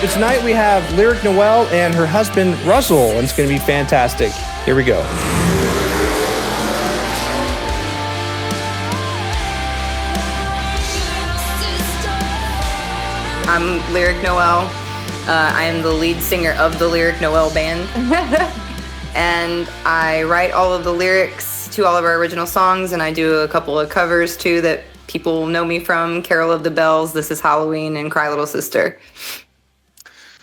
tonight we have Lyric Noel and her husband Russell, and it's going to be fantastic. Here we go. I'm Lyric Noel. I am the lead singer of the Lyric Noel Band. And I write all of the lyrics to all of our original songs, and I do a couple of covers too that people know me from: Carol of the Bells, This Is Halloween, and Cry Little Sister.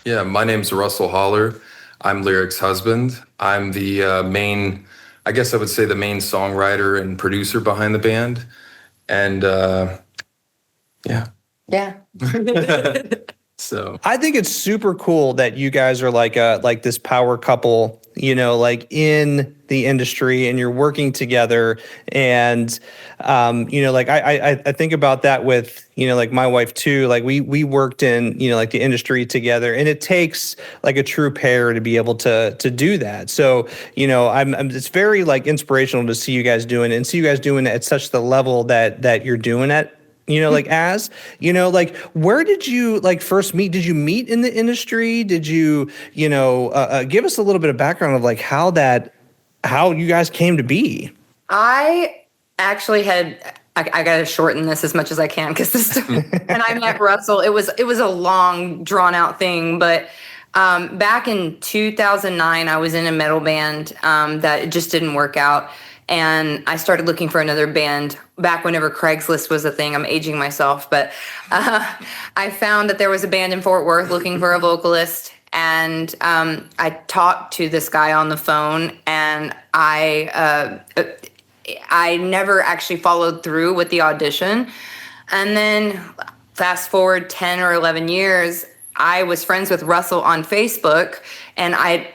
Yeah, my name's Russell Hollar. I'm Lyric's husband. I'm the main, I guess I would say the main songwriter and producer behind the band. And yeah. So I think it's super cool that you guys are like this power couple, you know, like in the industry, and you're working together. And you know, like I think about that with, you know, like my wife too. Like we worked in, you know, like the industry together, and it takes like a true pair to be able to do that. So, you know, I'm it's very like inspirational to see you guys doing it, and see you guys doing it at such the level that you're doing it. You know, like as, you know, like where did you like first meet? Did you meet in the industry? Did you, you know, give us a little bit of background of like how you guys came to be? I actually I got to shorten this as much as I can because this, and I met Russell. It was a long, drawn out thing, but back in 2009, I was in a metal band that just didn't work out. And I started looking for another band back whenever Craigslist was a thing. I'm aging myself, but I found that there was a band in Fort Worth looking for a vocalist. And I talked to this guy on the phone, and I never actually followed through with the audition. And then fast forward 10 or 11 years, I was friends with Russell on Facebook, and I'd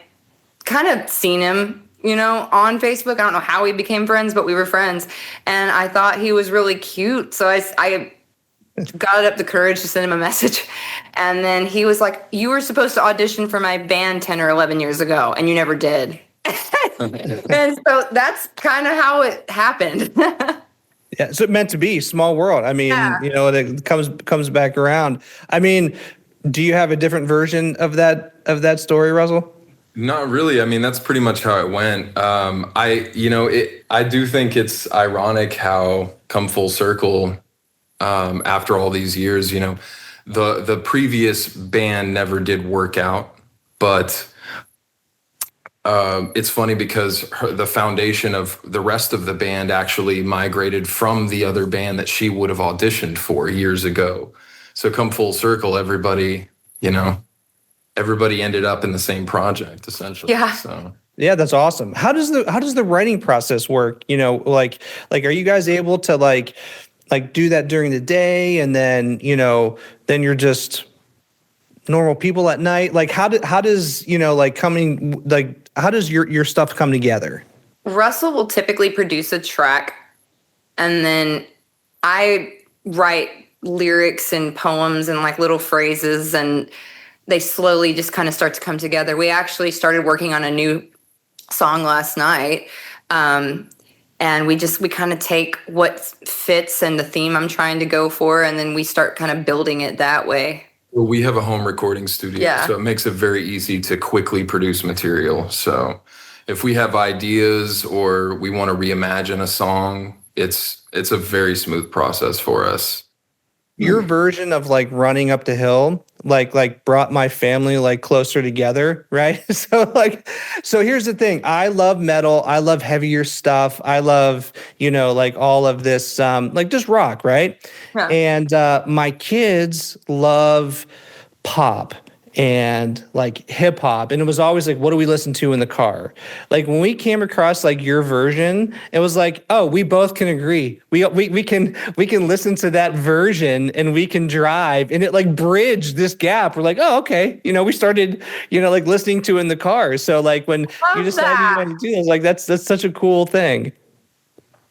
kind of seen him, you know, on Facebook. I don't know how we became friends, but we were friends. And I thought he was really cute. So I got up the courage to send him a message. And then he was like, "You were supposed to audition for my band 10 or 11 years ago, and you never did." And so that's kind of how it happened. Yeah, so it meant to be. Small world. I mean, yeah. You know, it comes back around. I mean, do you have a different version of that story, Russell? not really. I mean, that's pretty much how it went. I do think it's ironic how come full circle after all these years, the previous band never did work out, but it's funny because the foundation of the rest of the band actually migrated from the other band that she would have auditioned for years ago. So come full circle, everybody ended up in the same project essentially. Yeah. So. Yeah, that's awesome. How does the writing process work? Like are you guys able to like do that during the day, and then then you're just normal people at night? Like how does your stuff come together? Russell will typically produce a track, and then I write lyrics and poems and like little phrases, and they slowly just kind of start to come together. We actually started working on a new song last night. And we kind of take what fits and the theme I'm trying to go for, and then we start kind of building it that way. Well, we have a home recording studio, so it makes it very easy to quickly produce material. So if we have ideas or we want to reimagine a song, it's a very smooth process for us. Your version of like running up the hill, like brought my family like closer together, right? So here's the thing. I love metal. I love heavier stuff. I love, like all of this, like just rock, right? Yeah. And my kids love pop and like hip hop, and it was always like, what do we listen to in the car? Like when we came across like your version, it was like, oh, we both can agree. We can listen to that version and we can drive, and it like bridged this gap. We're like, oh, okay. We started, like listening to in the car. So like when you decided you wanted to do this, like that's such a cool thing.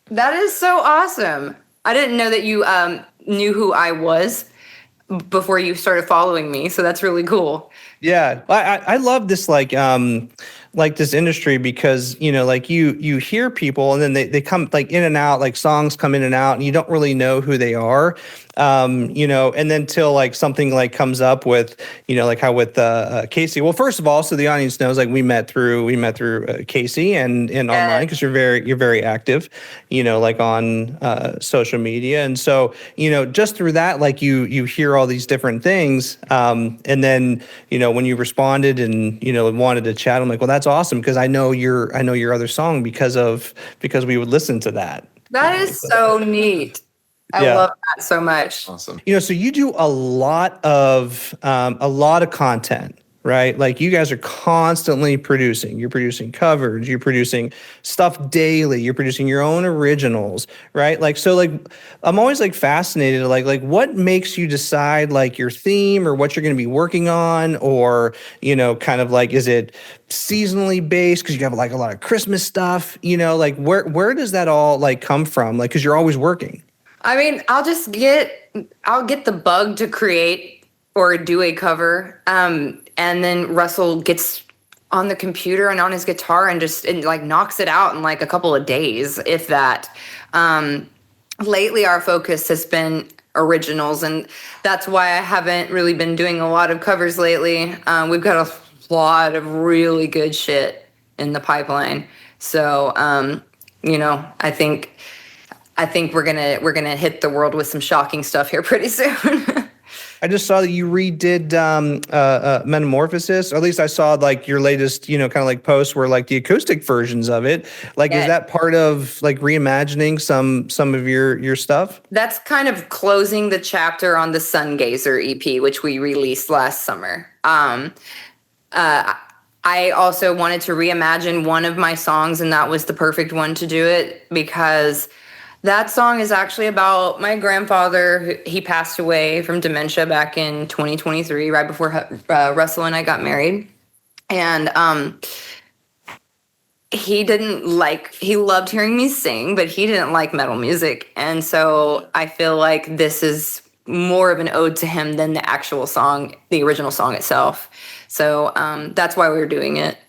That is so awesome. I didn't know that you knew who I was before you started following me, so that's really cool. Yeah, I love this like this industry because like you hear people and then they come like in and out, like songs come in and out, and you don't really know who they are. And then till like something like comes up with, like how with Casey. Well, first of all, so the audience knows, like we met through Casey and online, because you're very active, like on social media, and so just through that, like you hear all these different things, and then when you responded and wanted to chat, I'm like, well, that's awesome, because I know your other song because we would listen to that. That is so neat. I love that so much. Awesome. So you do a lot of content, right? Like you guys are constantly producing. You're producing covers, you're producing stuff daily, you're producing your own originals, right? Like, so like I'm always like fascinated, like what makes you decide like your theme or what you're going to be working on, or kind of like, is it seasonally based because you have like a lot of Christmas stuff, like where does that all like come from? Like, because you're always working. I mean, I'll get the bug to create or do a cover, and then Russell gets on the computer and on his guitar and like knocks it out in like a couple of days, if that. Lately, our focus has been originals, and that's why I haven't really been doing a lot of covers lately. We've got a lot of really good shit in the pipeline, so I think we're gonna hit the world with some shocking stuff here pretty soon. I just saw that you redid Metamorphosis, or at least I saw like your latest, kind of like posts where like the acoustic versions of it. Like, is that part of like reimagining some of your stuff? That's kind of closing the chapter on the Sun Gazer EP, which we released last summer. I also wanted to reimagine one of my songs, and that was the perfect one to do it, because that song is actually about my grandfather. He passed away from dementia back in 2023, right before Russell and I got married. And he loved hearing me sing, but he didn't like metal music. And so I feel like this is more of an ode to him than the actual song, the original song itself. So that's why we were doing it.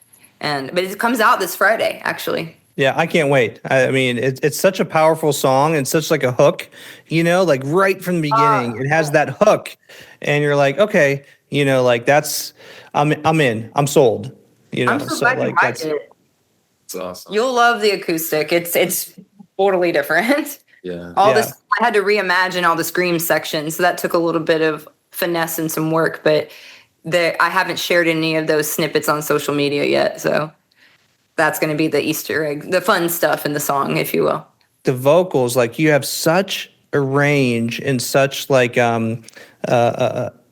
But it comes out this Friday, actually. Yeah, I can't wait. I mean, it's such a powerful song and such like a hook, like right from the beginning, it has that hook, and you're like, okay, like that's, I'm in, I'm sold, I'm so glad you liked it. It's awesome. You'll love the acoustic. It's totally different. Yeah. This, I had to reimagine all the scream sections, so that took a little bit of finesse and some work, but I haven't shared any of those snippets on social media yet, so that's going to be the Easter egg, the fun stuff in the song, if you will. The vocals, like you have such a range and such like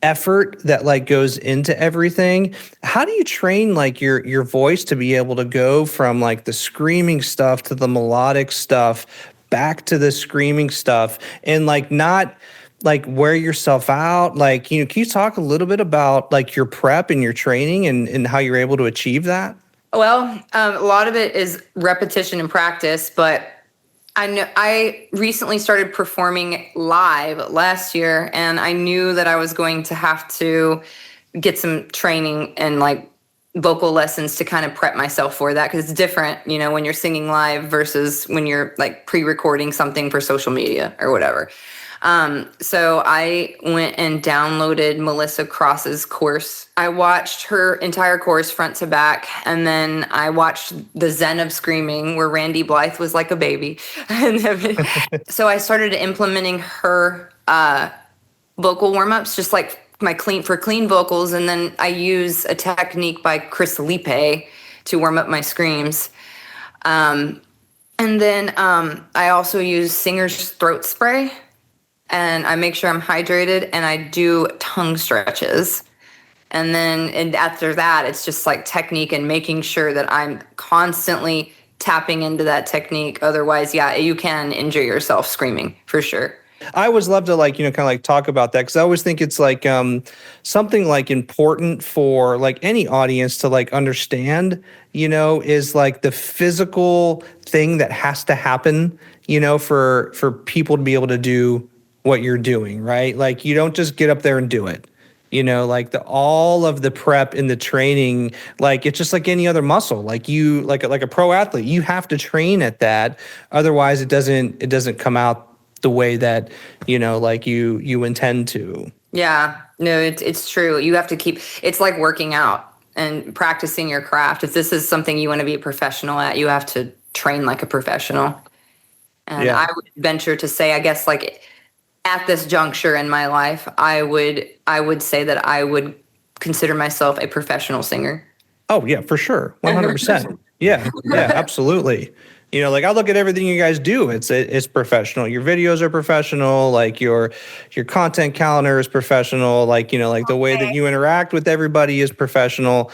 effort that like goes into everything. How do you train like your voice to be able to go from like the screaming stuff to the melodic stuff back to the screaming stuff, and like not like wear yourself out? Like, can you talk a little bit about like your prep and your training and how you're able to achieve that? Well, a lot of it is repetition and practice, but I recently started performing live last year, and I knew that I was going to have to get some training and like vocal lessons to kind of prep myself for that, because it's different, when you're singing live versus when you're like pre-recording something for social media or whatever. So I went and downloaded Melissa Cross's course. I watched her entire course front to back, and then I watched the Zen of Screaming, where Randy Blythe was like a baby. So I started implementing her vocal warm-ups, just like my clean vocals, and then I use a technique by Chris Lipe to warm up my screams. And then I also use singer's throat spray, and I make sure I'm hydrated, and I do tongue stretches. And after that, it's just like technique and making sure that I'm constantly tapping into that technique. Otherwise, yeah, you can injure yourself screaming for sure. I always love to like, kind of like talk about that, because I always think it's like something like important for like any audience to like understand, is like the physical thing that has to happen, for people to be able to do what you're doing, right? Like you don't just get up there and do it, like all of the prep and the training, like it's just like any other muscle. Like like a pro athlete, you have to train at that. Otherwise it doesn't come out the way that, like you intend to. Yeah, no, it's true. You have to it's like working out and practicing your craft. If this is something you want to be a professional at, you have to train like a professional. And I would venture to say, I guess, like at this juncture in my life, I would say that I would consider myself a professional singer. Oh yeah, for sure. 100%. Yeah, absolutely. Like I look at everything you guys do. It's professional. Your videos are professional. Like your content calendar is professional. Like, like the way that you interact with everybody is professional.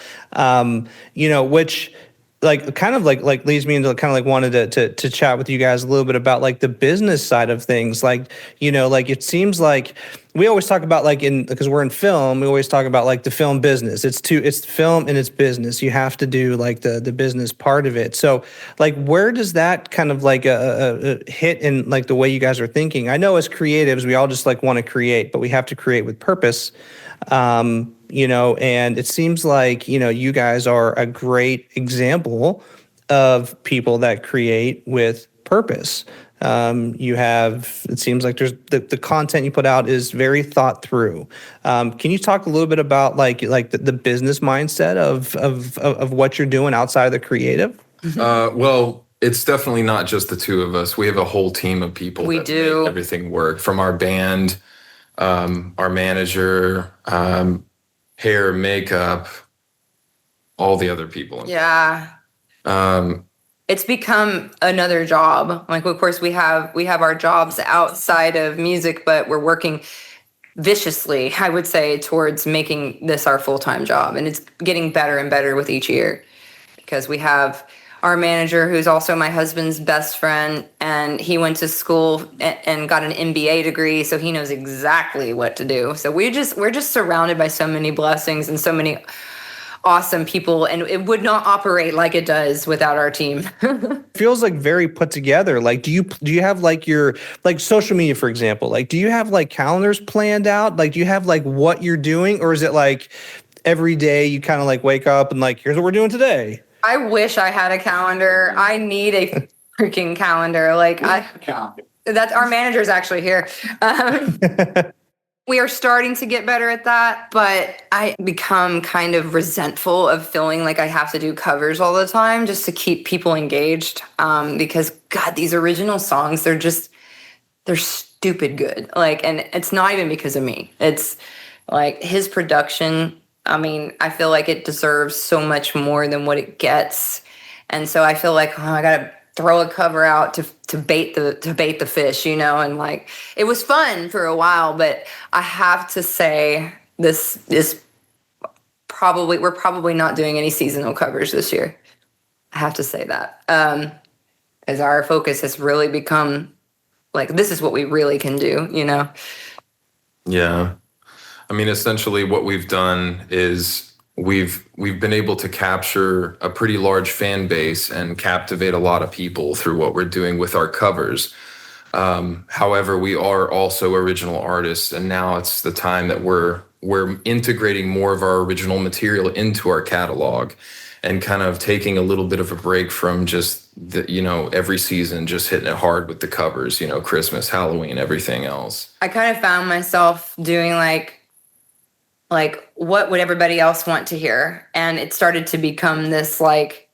Which like kind of like leads me into kind of like wanted to chat with you guys a little bit about like the business side of things. Like, like it seems like we always talk about like because we're in film, we always talk about like the film business. It's film and it's business. You have to do like the business part of it. So like, where does that kind of like hit in like the way you guys are thinking? I know as creatives, we all just like want to create, but we have to create with purpose. And it seems like, you guys are a great example of people that create with purpose. It seems like there's the content you put out is very thought through. Can you talk a little bit about like the business mindset of what you're doing outside of the creative? Well, it's definitely not just the two of us. We have a whole team of people We that do. make everything work, from our band, our manager, hair, makeup, all the other people. Yeah. It's become another job. Like, of course, we have our jobs outside of music, but we're working viciously, I would say, towards making this our full-time job. And it's getting better and better with each year, because we have our manager, who's also my husband's best friend, and he went to school and got an MBA degree, so he knows exactly what to do. So we're just surrounded by so many blessings and so many awesome people, and it would not operate like it does without our team. Feels like very put together. Like, do you have like your like social media, for example? Like, do you have like calendars planned out? Like, do you have like what you're doing, or is it like every day you kind of like wake up and like, here's what we're doing today? I wish I had a calendar. I need a freaking calendar. Like that's our manager's actually here. We are starting to get better at that, but I become kind of resentful of feeling like I have to do covers all the time just to keep people engaged. Because God, these original songs, they're stupid good. Like, and it's not even because of me. It's like his production. I mean, I feel like it deserves so much more than what it gets. And so I feel like, I gotta throw a cover out to bait the fish, and like it was fun for a while, but I have to say this is we're probably not doing any seasonal covers this year. I have to say that. As our focus has really become like, this is what we really can do, Yeah. I mean, essentially what we've done is we've been able to capture a pretty large fan base and captivate a lot of people through what we're doing with our covers. However, we are also original artists, and now it's the time that we're integrating more of our original material into our catalog and kind of taking a little bit of a break from just every season just hitting it hard with the covers, Christmas, Halloween, everything else. I kind of found myself doing like what would everybody else want to hear? And it started to become this like,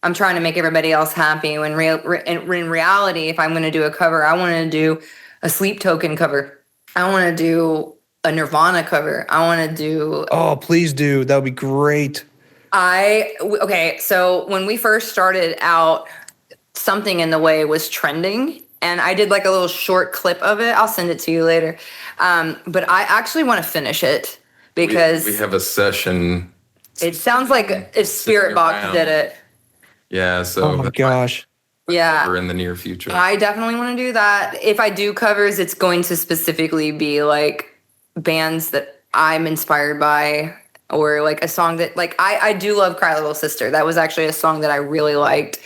I'm trying to make everybody else happy. When in reality, if I'm going to do a cover, I want to do a Sleep Token cover. I want to do a Nirvana cover. I want to do... Oh, please do. That would be great. Okay, so when we first started out, Something in the Way was trending. And I did like a little short clip of it. I'll send it to you later. But I actually want to finish it. Because we have a session. It sounds like if Spirit Box did it. Yeah, so oh my gosh. Yeah. In the near future. I definitely want to do that. If I do covers, it's going to specifically be like bands that I'm inspired by, or like a song that like I do love Cry Little Sister. That was actually a song that I really liked.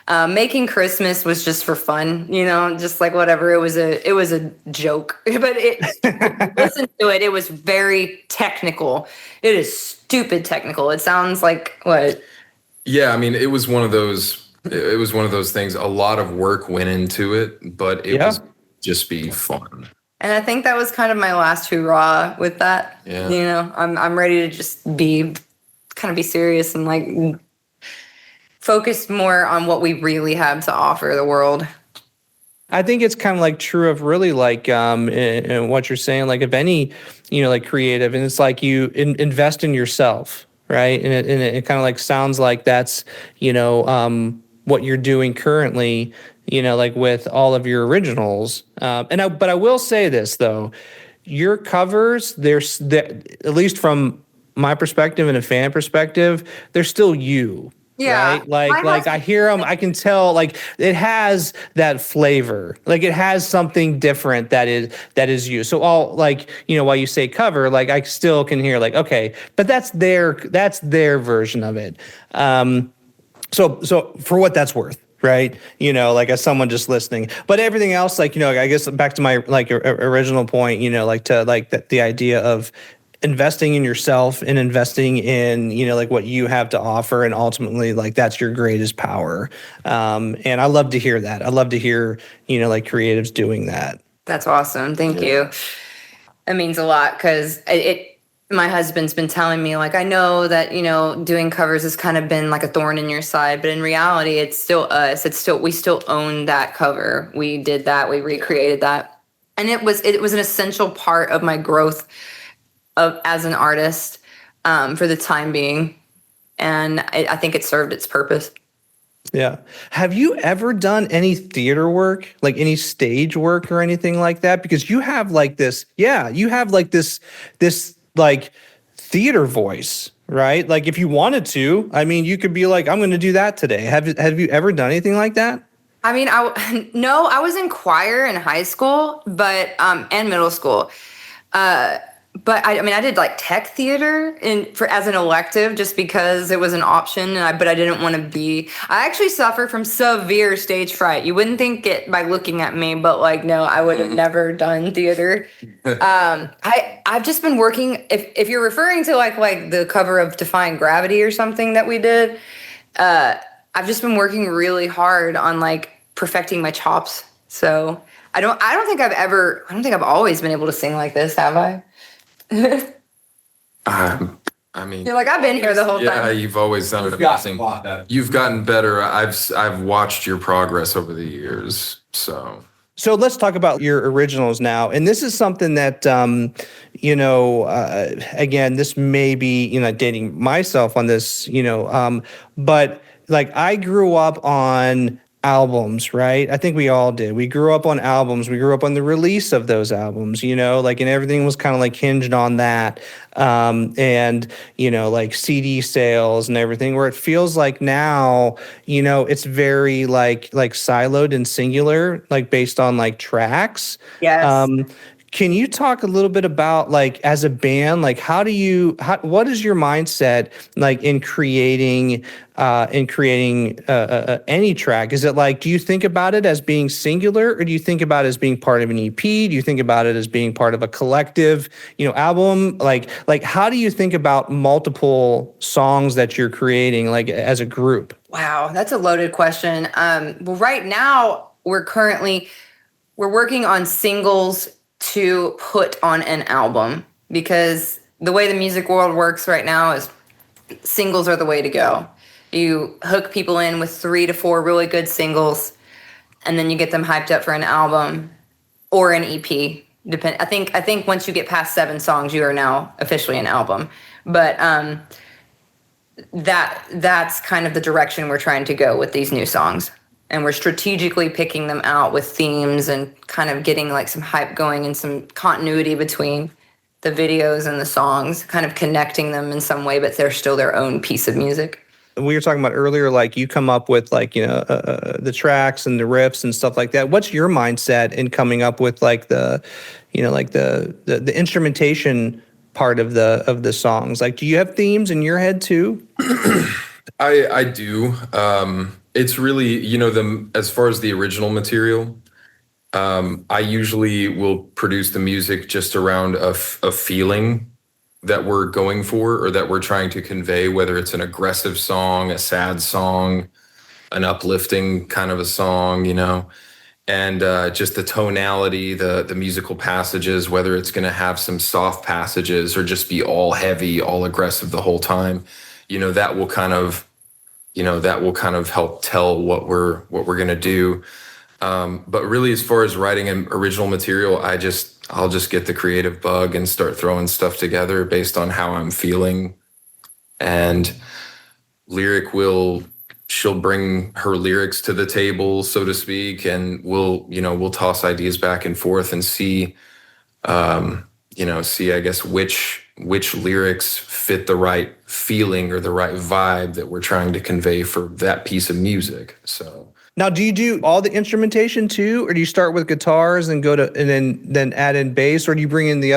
Making Christmas was just for fun, just like whatever. It was a joke, but listen to it. It was very technical. It is stupid technical. It sounds like what? Yeah, I mean, it was one of those things. A lot of work went into it, but it just be fun. And I think that was kind of my last hurrah with that. Yeah. You know, I'm ready to just be serious and like focus more on what we really have to offer the world. I think it's kind of like true of really like in what you're saying, like if any, you know, like creative, and it's like you invest in yourself, right? And it kind of like sounds like that's, you know, what you're doing currently, you know, like with all of your originals. But I will say this though, your covers, at least from my perspective and a fan perspective, they're still you. Yeah. Right? Like I hear them, I can tell like it has that flavor. Like it has something different that is you. So all like, you know, while you say cover, like I still can hear like, okay, but that's their version of it. So for what that's worth, right? You know, like as someone just listening, but everything else, like, you know, I guess back to my like original point, you know, like to like the idea of investing in yourself and investing in, you know, like what you have to offer, and ultimately like that's your greatest power. And I love to hear that. I love to hear, you know, like creatives doing that. That's awesome. Thank you. It means a lot because my husband's been telling me, like, I know that, you know, doing covers has kind of been like a thorn in your side, but in reality, it's still us. We still own that cover. We did that. We recreated that. And it was an essential part of my growth as an artist for the time being. And I think it served its purpose. Yeah. Have you ever done any theater work, like any stage work or anything like that? Because you have like this, this like theater voice, right? Like if you wanted to, I mean, you could be like, I'm going to do that today. Have you ever done anything like that? I mean, no, I was in choir in high school, but and middle school. But I did like tech theater as an elective just because it was an option, but I didn't want to be. I actually suffer from severe stage fright. You wouldn't think it by looking at me, but like no, I would have never done theater. I've just been working. If you're referring to like the cover of Defying Gravity or something that we did, I've just been working really hard on like perfecting my chops. So I don't think I've always been able to sing like this, have I? I mean, you're like, I've been here the whole time. Yeah, you've always done it amazing. You've gotten better. I've watched your progress over the years. So let's talk about your originals now. And this is something that, you know, again, this may be, you know, dating myself on this, you know, but like I grew up on albums, right? I think we all did. We grew up on albums. We grew up on the release of those albums, you know, like, and everything was kind of like hinged on that. And, you know, like CD sales and everything, where it feels like now, you know, it's very like siloed and singular, like based on like tracks. Yes. Can you talk a little bit about like as a band, like what is your mindset like in creating any track? Is it like, do you think about it as being singular, or do you think about it as being part of an EP? Do you think about it as being part of a collective, you know, album? Like how do you think about multiple songs that you're creating like as a group? Wow, that's a loaded question. Well, right now we're working on singles to put on an album, because the way the music world works right now is singles are the way to go. You hook people in with 3 to 4 really good singles, and then you get them hyped up for an album or an EP. I think once you get past 7 songs, you are now officially an album. But that's kind of the direction we're trying to go with these new songs. And we're strategically picking them out with themes and kind of getting like some hype going and some continuity between the videos and the songs, kind of connecting them in some way, but they're still their own piece of music. We were talking about earlier, like you come up with like, you know, the tracks and the riffs and stuff like that. What's your mindset in coming up with like the, you know, like the instrumentation part of the songs? Like, do you have themes in your head too? I do. It's really, you know, as far as the original material, I usually will produce the music just around a feeling that we're going for or that we're trying to convey, whether it's an aggressive song, a sad song, an uplifting kind of a song, you know. and just the tonality, the musical passages, whether it's going to have some soft passages or just be all heavy, all aggressive the whole time, that will kind of, help tell what we're going to do. But really, as far as writing an original material, I'll just get the creative bug and start throwing stuff together based on how I'm feeling. And she'll bring her lyrics to the table, so to speak, and we'll toss ideas back and forth and see, I guess which lyrics fit the right feeling or the right vibe that we're trying to convey for that piece of music. So now, do you do all the instrumentation too, or do you start with guitars and then add in bass, or do you bring in the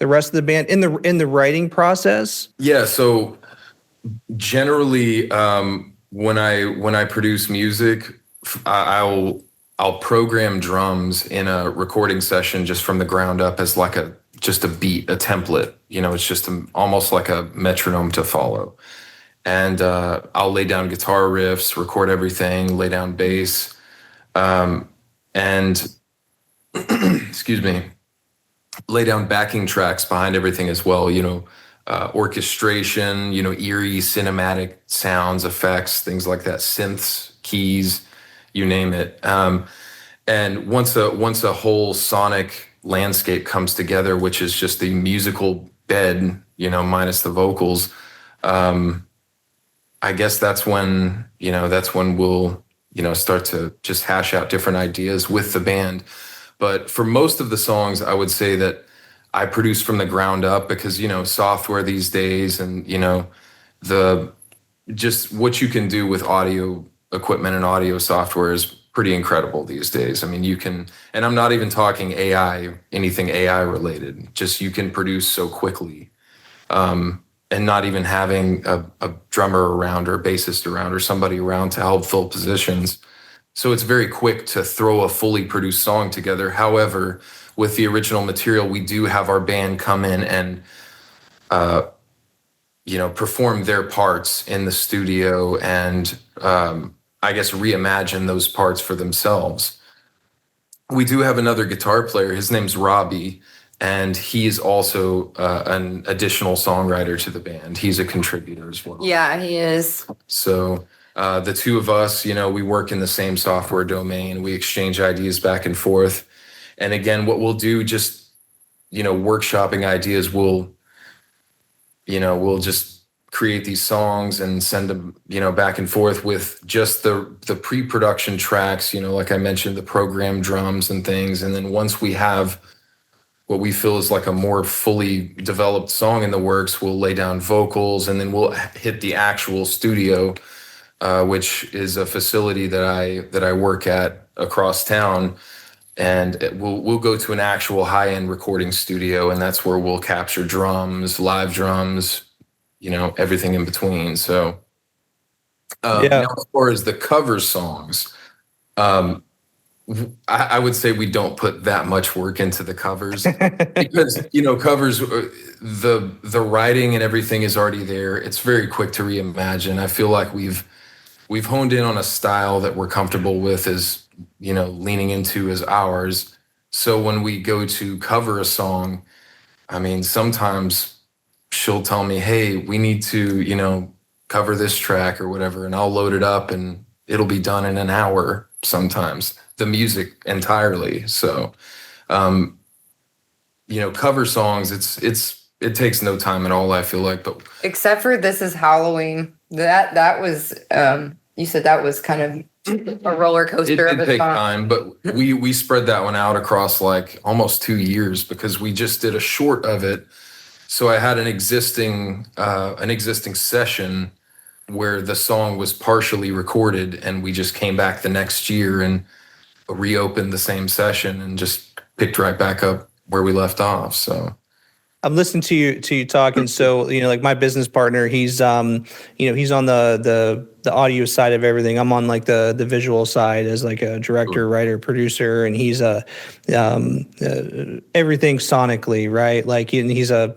rest of the band in the writing process? Yeah. So generally, when I produce music, I'll program drums in a recording session just from the ground up as like just a beat, a template. It's just almost like a metronome to follow. And I'll lay down guitar riffs, record everything, lay down bass, and excuse me, lay down backing tracks behind everything as well. Orchestration, eerie cinematic sounds, effects, things like that, synths, keys, you name it. And once a whole sonic landscape comes together, which is just the musical bed, minus the vocals, I guess that's when we'll, start to just hash out different ideas with the band. But for most of the songs, I would say that I produce from the ground up because, software these days and, just what you can do with audio equipment and audio software is pretty incredible these days. I mean, you can, and I'm not even talking AI, anything AI related, just you can produce so quickly. And not even having a drummer around or a bassist around or somebody around to help fill positions. So it's very quick to throw a fully produced song together. However, with the original material, we do have our band come in and, perform their parts in the studio and, I guess, reimagine those parts for themselves. We do have another guitar player. His name's Robbie. And he's also an additional songwriter to the band. He's a contributor as well. Yeah, he is. So the two of us, we work in the same software domain. We exchange ideas back and forth. And again, what we'll do, just, workshopping ideas, we'll just create these songs and send them, back and forth with just the pre-production tracks, like I mentioned, the programmed drums and things. And then once we have what we feel is like a more fully developed song in the works, we'll lay down vocals and then we'll hit the actual studio, which is a facility that I work at across town. And we'll go to an actual high-end recording studio, and that's where we'll capture drums, live drums, everything in between. So now as far as the cover songs, I would say we don't put that much work into the covers because, covers, the writing and everything is already there. It's very quick to reimagine. I feel like we've honed in on a style that we're comfortable with as, leaning into as ours. So when we go to cover a song, I mean, sometimes she'll tell me, hey, we need to, cover this track or whatever, and I'll load it up and it'll be done in an hour sometimes. The music entirely. So, cover songs, it takes no time at all, I feel like. But except for This Is Halloween. That was you said that was kind of a roller coaster of a song. It did take time, but we spread that one out across like almost 2 years because we just did a short of it. So I had an existing session where the song was partially recorded, and we just came back the next year and reopened the same session and just picked right back up where we left off. So I'm listening to you talk, and so like my business partner, he's he's on the audio side of everything. I'm on like the visual side as like a director, writer, producer, and he's everything sonically, right? Like he's a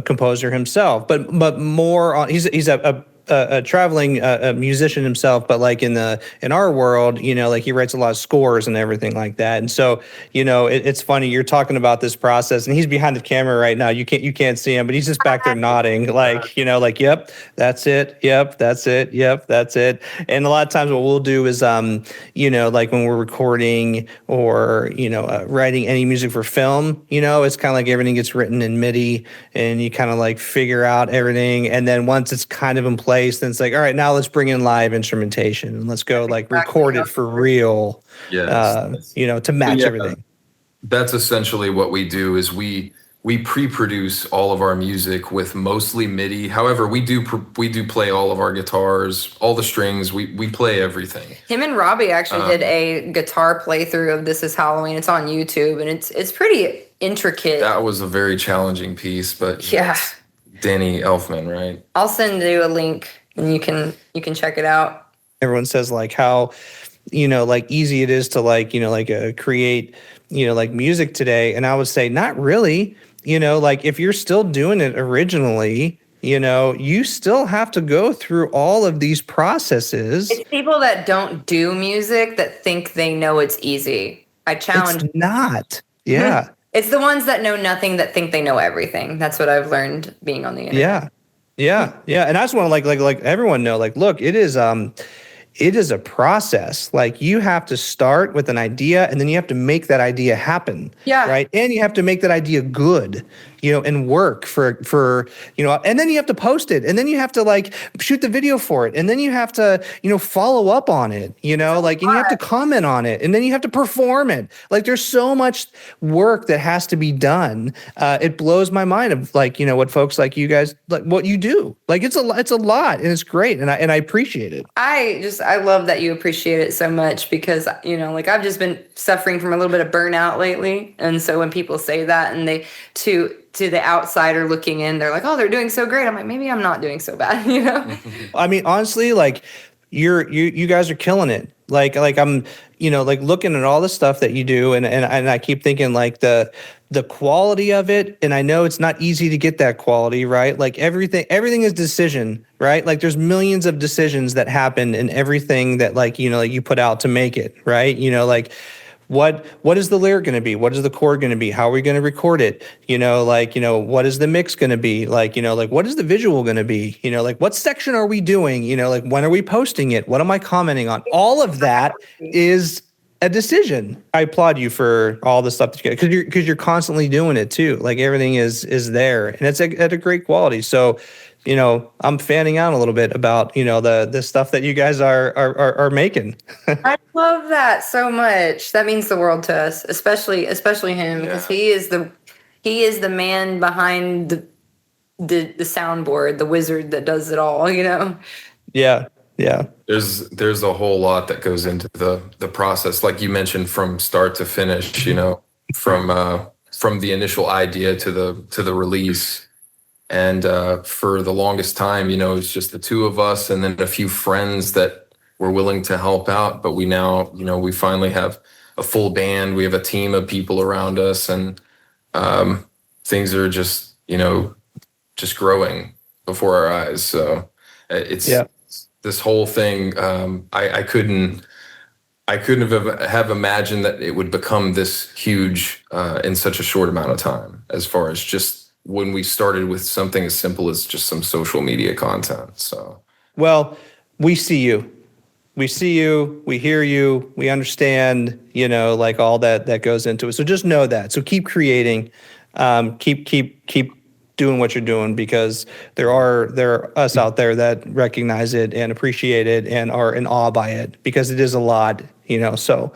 composer himself, but more on he's a a traveling musician himself, but like in our world, like he writes a lot of scores and everything like that. And so, it's funny you're talking about this process, and he's behind the camera right now. You can't see him, but he's just back there nodding, like like yep, that's it, yep, that's it, yep, that's it. And a lot of times, what we'll do is, like when we're recording or writing any music for film, it's kind of like everything gets written in MIDI, and you kind of like figure out everything, and then once it's kind of in place, then it's like, all right, now let's bring in live instrumentation and let's go like record it for real. Yes. To match everything. That's essentially what we do. Is we pre-produce all of our music with mostly MIDI. However, we do play all of our guitars, all the strings. We play everything. Him and Robbie actually did a guitar playthrough of "This Is Halloween." It's on YouTube, and it's pretty intricate. That was a very challenging piece, but yeah. Danny Elfman, right? I'll send you a link, and you can check it out. Everyone says like how like easy it is to like create like music today, and I would say not really. Like if you're still doing it originally, you still have to go through all of these processes. It's people that don't do music that think they know it's easy. I challenge. It's not. Yeah. It's the ones that know nothing that think they know everything. That's what I've learned being on the internet. Yeah. And I just want to like everyone know, like, look, it is a process. Like you have to start with an idea, and then you have to make that idea happen. Yeah. Right. And you have to make that idea good, and work for, and then you have to post it, and then you have to like shoot the video for it. And then you have to, follow up on it, and you have to comment on it, and then you have to perform it. Like there's so much work that has to be done. It blows my mind of like, what folks like you guys, like what you do. Like it's a lot, and it's great. And I appreciate it. I love that you appreciate it so much, because like I've just been suffering from a little bit of burnout lately, and so when people say that, and they to the outsider looking in, they're like, oh, they're doing so great. I'm like, maybe I'm not doing so bad, I mean, honestly, like you guys are killing it. Like I'm, like looking at all the stuff that you do, and I keep thinking like the quality of it. And I know it's not easy to get that quality, right? Like everything is decision, right? Like there's millions of decisions that happen in everything that like you put out to make it, right? Like what is the lyric going to be? What is the chord going to be? How are we going to record it? What is the mix going to be? Like what is the visual going to be? Like what section are we doing? Like when are we posting it? What am I commenting on? All of that is a decision. I applaud you for all the stuff that you get, because you're constantly doing it too. Like everything is there, and it's at a great quality. So, I'm fanning out a little bit about the stuff that you guys are making. I love that so much. That means the world to us, especially him, because he is the man behind the soundboard, the wizard that does it all. Yeah. There's a whole lot that goes into the process, like you mentioned, from start to finish. From the initial idea to the release. And for the longest time, it's just the two of us, and then a few friends that were willing to help out. But we now, we finally have a full band. We have a team of people around us, and things are just growing before our eyes. So it's this whole thing. I couldn't have imagined that it would become this huge in such a short amount of time, as far as just when we started with something as simple as just some social media content. So, well, we see you, we hear you, we understand, like all that goes into it. So just know that. So keep creating, keep doing what you're doing, because there are us out there that recognize it and appreciate it and are in awe by it, because it is a lot, so,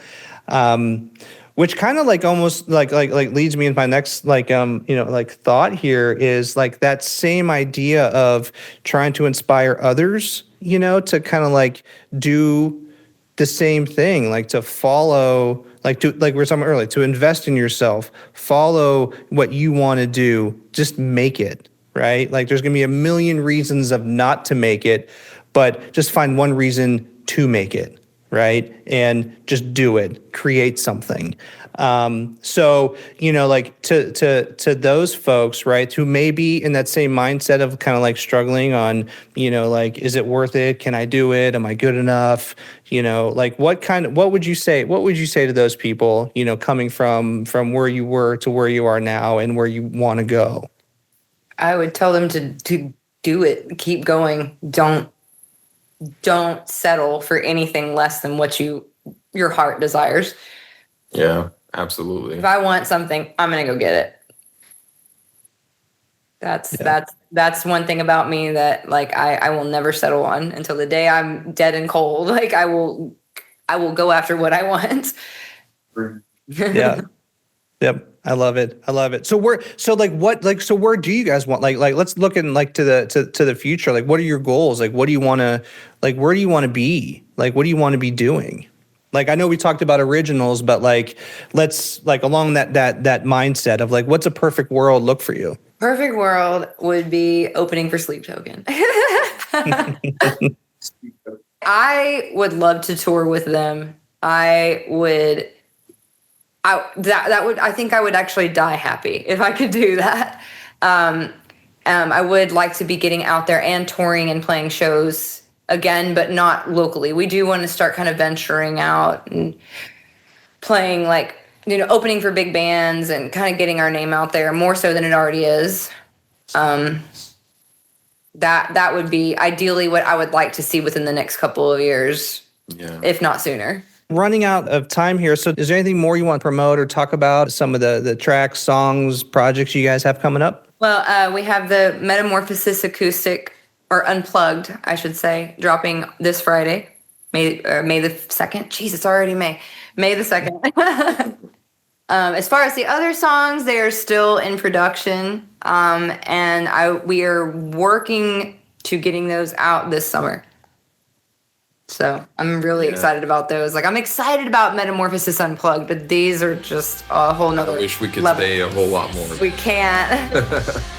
which kind of like almost like leads me into my next thought here, is like that same idea of trying to inspire others, to kind of like do the same thing, like to follow, like we were talking earlier, to invest in yourself, follow what you want to do, just make it, right? Like there's gonna be a million reasons of not to make it, but just find one reason to make it. right? And just do it, create something. So, like to those folks, right, who may be in that same mindset of kind of like struggling on, like, is it worth it? Can I do it? Am I good enough? Like what would you say to those people, coming from where you were to where you are now and where you want to go? I would tell them to do it, keep going. Don't settle for anything less than what your heart desires. Yeah, absolutely. If I want something, I'm gonna go get it. That's one thing about me that like I will never settle on until the day I'm dead and cold. Like I will go after what I want. Yeah. Yep. I love it. So where do you guys want, like let's look in like to the future. Like what are your goals? Like what do you want to, like where do you want to be? Like what do you want to be doing? Like I know we talked about originals, but like let's like along that mindset of like what's a perfect world look for you? Perfect world would be opening for Sleep Token. I would love to tour with them. I think I would actually die happy if I could do that. I would like to be getting out there and touring and playing shows again, but not locally. We do want to start kind of venturing out and playing like, opening for big bands and kind of getting our name out there more so than it already is. That would be ideally what I would like to see within the next couple of years, if not sooner. Running out of time here. So is there anything more you want to promote or talk about? Some of the tracks, songs, projects you guys have coming up? Well, we have the Metamorphosis acoustic, or unplugged, I should say, dropping this Friday, May the 2nd. Jeez, it's already May the 2nd. As far as the other songs, they are still in production, and we are working to getting those out this summer. So I'm really excited about those. Like I'm excited about Metamorphosis Unplugged, but these are just a whole nother I wish we could level. say a whole lot more. We can't.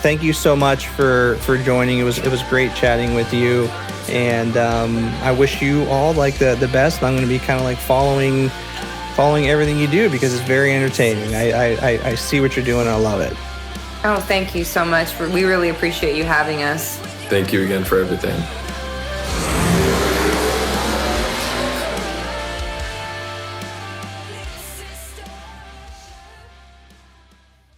Thank you so much for joining. It was great chatting with you, and I wish you all like the best. I'm going to be kind of like following everything you do because it's very entertaining. I see what you're doing and I love it. Oh, thank you so much. We really appreciate you having us. Thank you again for everything.